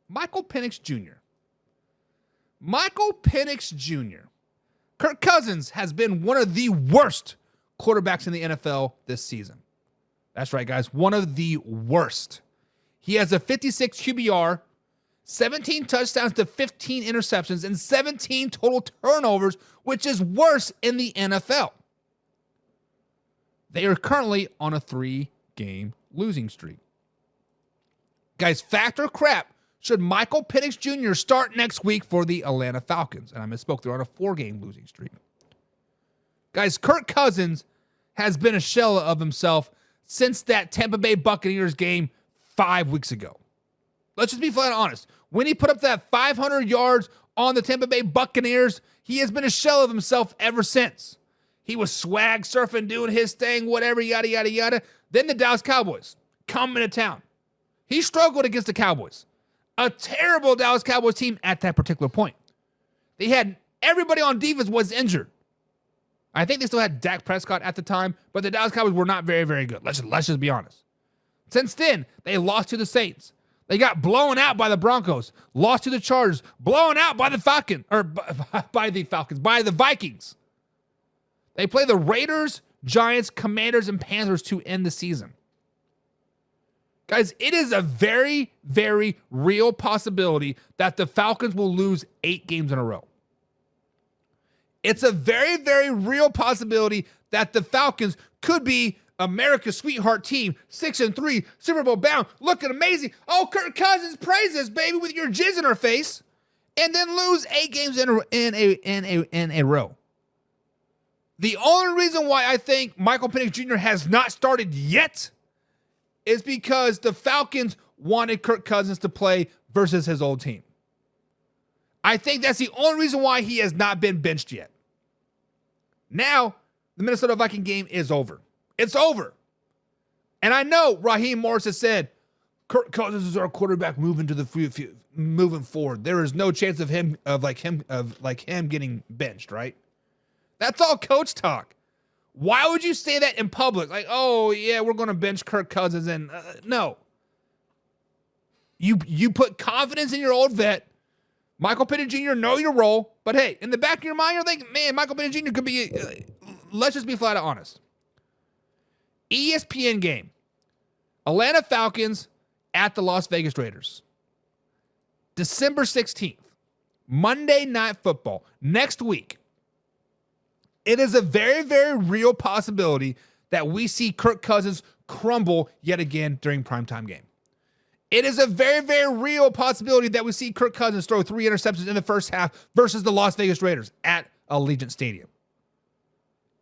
Michael Penix Jr. Michael Penix Jr. Kirk Cousins has been one of the worst quarterbacks in the NFL this season. That's right, guys. One of the worst. He has a 56 QBR, 17 touchdowns to 15 interceptions, and 17 total turnovers, which is worse in the NFL. They are currently on a 3-game losing streak. Guys, fact or crap, should Michael Penix Jr. start next week for the Atlanta Falcons? And I misspoke, they're on a 4-game losing streak. Guys, Kirk Cousins has been a shell of himself since that Tampa Bay Buccaneers game 5 weeks ago. Let's just be flat honest. When he put up that 500 yards on the Tampa Bay Buccaneers, he has been a shell of himself ever since. He was swag surfing, doing his thing, whatever, yada, yada, yada. Then the Dallas Cowboys come into town. He struggled against the Cowboys. A terrible Dallas Cowboys team at that particular point. They had everybody on defense was injured. I think they still had Dak Prescott at the time, but the Dallas Cowboys were not very, very good. Let's just be honest. Since then, they lost to the Saints. They got blown out by the Broncos, lost to the Chargers, blown out by the Falcons, or by the Vikings. They play the Raiders, Giants, Commanders, and Panthers to end the season. Guys, it is a very, very real possibility that the Falcons will lose 8 games in a row. It's a very, very real possibility that the Falcons could be America's sweetheart team, 6-3, Super Bowl bound, looking amazing. Oh, Kirk Cousins, praise us, baby, with your jizz in our face, and then lose 8 games in a row. The only reason why I think Michael Penix Jr. has not started yet is because the Falcons wanted Kirk Cousins to play versus his old team. I think that's the only reason why he has not been benched yet. Now, the Minnesota Viking game is over. It's over. And I know Raheem Morris has said, Kirk Cousins is our quarterback moving forward. There is no chance of him getting benched, right? That's all coach talk. Why would you say that in public? Like, oh, yeah, we're going to bench Kirk Cousins. And no. You put confidence in your old vet. Michael Penix Jr., know your role. But, hey, in the back of your mind, you're thinking, man, Michael Penix Jr. could be, let's just be flat out honest. ESPN game. Atlanta Falcons at the Las Vegas Raiders. December 16th. Monday Night Football. Next week. It is a very, very real possibility that we see Kirk Cousins crumble yet again during primetime game. It is a very, very real possibility that we see Kirk Cousins throw 3 interceptions in the first half versus the Las Vegas Raiders at Allegiant Stadium.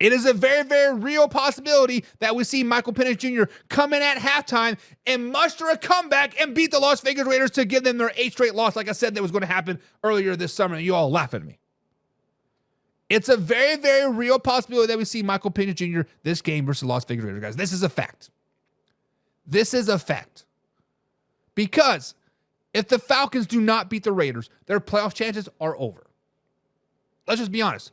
It is a very, very real possibility that we see Michael Penix Jr. come in at halftime and muster a comeback and beat the Las Vegas Raiders to give them their 8th straight loss, like I said that was going to happen earlier this summer, and you all laugh at me. It's a very, very real possibility that we see Michael Penix Jr. this game versus the Las Vegas Raiders, guys. This is a fact. This is a fact. Because if the Falcons do not beat the Raiders, their playoff chances are over. Let's just be honest.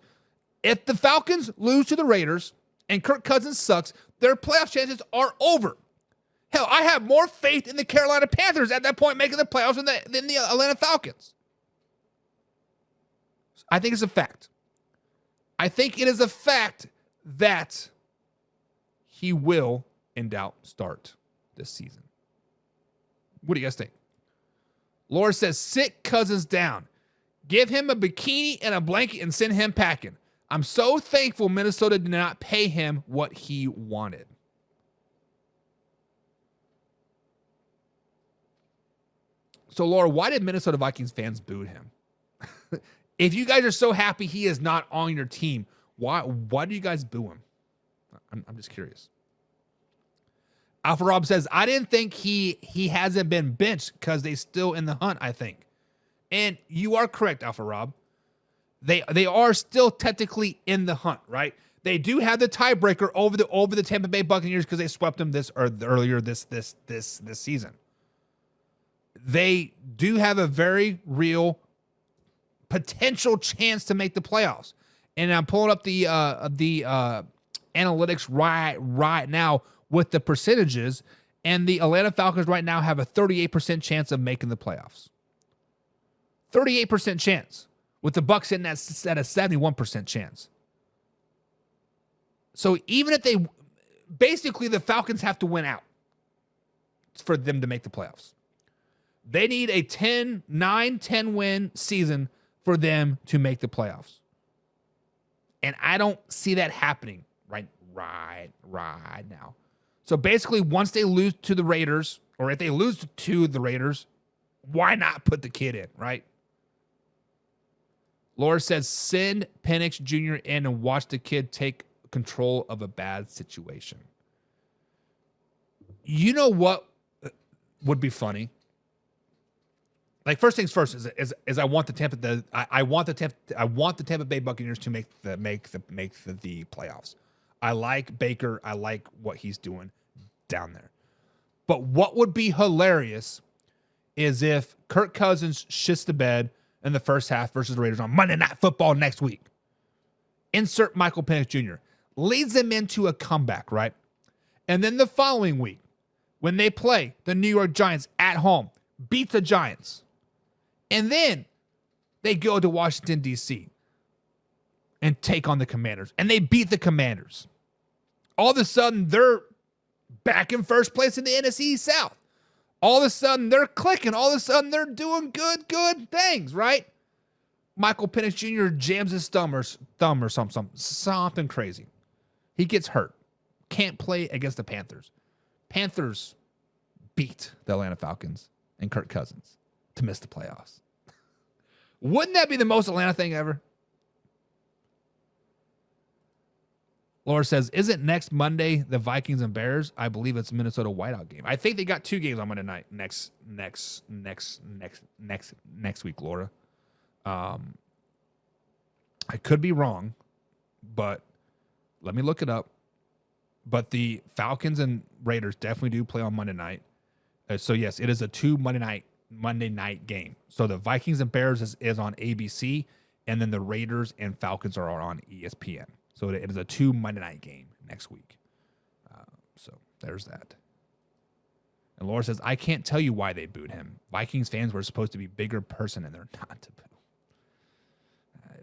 If the Falcons lose to the Raiders and Kirk Cousins sucks, their playoff chances are over. Hell, I have more faith in the Carolina Panthers at that point making the playoffs than the Atlanta Falcons. I think it's a fact. I think it is a fact that he will, in doubt, start this season. What do you guys think? Laura says, sit Cousins down. Give him a bikini and a blanket and send him packing. I'm so thankful Minnesota did not pay him what he wanted. So, Laura, why did Minnesota Vikings fans boo him? If you guys are so happy he is not on your team, why do you guys boo him? I'm just curious. Alpha Rob says, I didn't think he hasn't been benched because they're still in the hunt, I think. And you are correct, Alpha Rob. They are still technically in the hunt, right? They do have the tiebreaker over the Tampa Bay Buccaneers because they swept them earlier this season. They do have a very real potential chance to make the playoffs. And I'm pulling up the analytics right now with the percentages, and the Atlanta Falcons right now have a 38% chance of making the playoffs. 38% chance, with the Bucs sitting at a 71% chance. So even if basically the Falcons have to win out for them to make the playoffs. They need a 9-10 win season for them to make the playoffs. And I don't see that happening right now. So basically, once they lose to the Raiders, or if they lose to the Raiders, why not put the kid in, right? Laura says, send Penix Jr. in and watch the kid take control of a bad situation. You know what would be funny? Like, first things first is I want the Tampa Bay Buccaneers to make the playoffs. I like Baker. I like what he's doing down there. But what would be hilarious is if Kirk Cousins shits the bed in the first half versus the Raiders on Monday Night Football next week. Insert Michael Penix Jr. Leads them into a comeback, right? And then the following week, when they play the New York Giants at home, beat the Giants. And then they go to Washington, D.C. and take on the Commanders. And they beat the Commanders. All of a sudden, they're back in first place in the NFC South. All of a sudden, they're clicking. All of a sudden, they're doing good things, right? Michael Penix Jr. jams his thumb or something crazy. He gets hurt. Can't play against the Panthers. Panthers beat the Atlanta Falcons and Kirk Cousins to miss the playoffs. Wouldn't that be the most Atlanta thing ever? Laura says, isn't next Monday the Vikings and Bears? I believe it's Minnesota whiteout game. I think they got 2 games on Monday night next week, Laura. I could be wrong, but let me look it up. But the Falcons and Raiders definitely do play on Monday night. So yes, it is a 2 Monday night game. So the Vikings and Bears is on ABC, and then the Raiders and Falcons are on ESPN. So it is a 2 Monday night game next week. So there's that. And Laura says, I can't tell you why they booed him. Vikings fans were supposed to be bigger person, and they're not.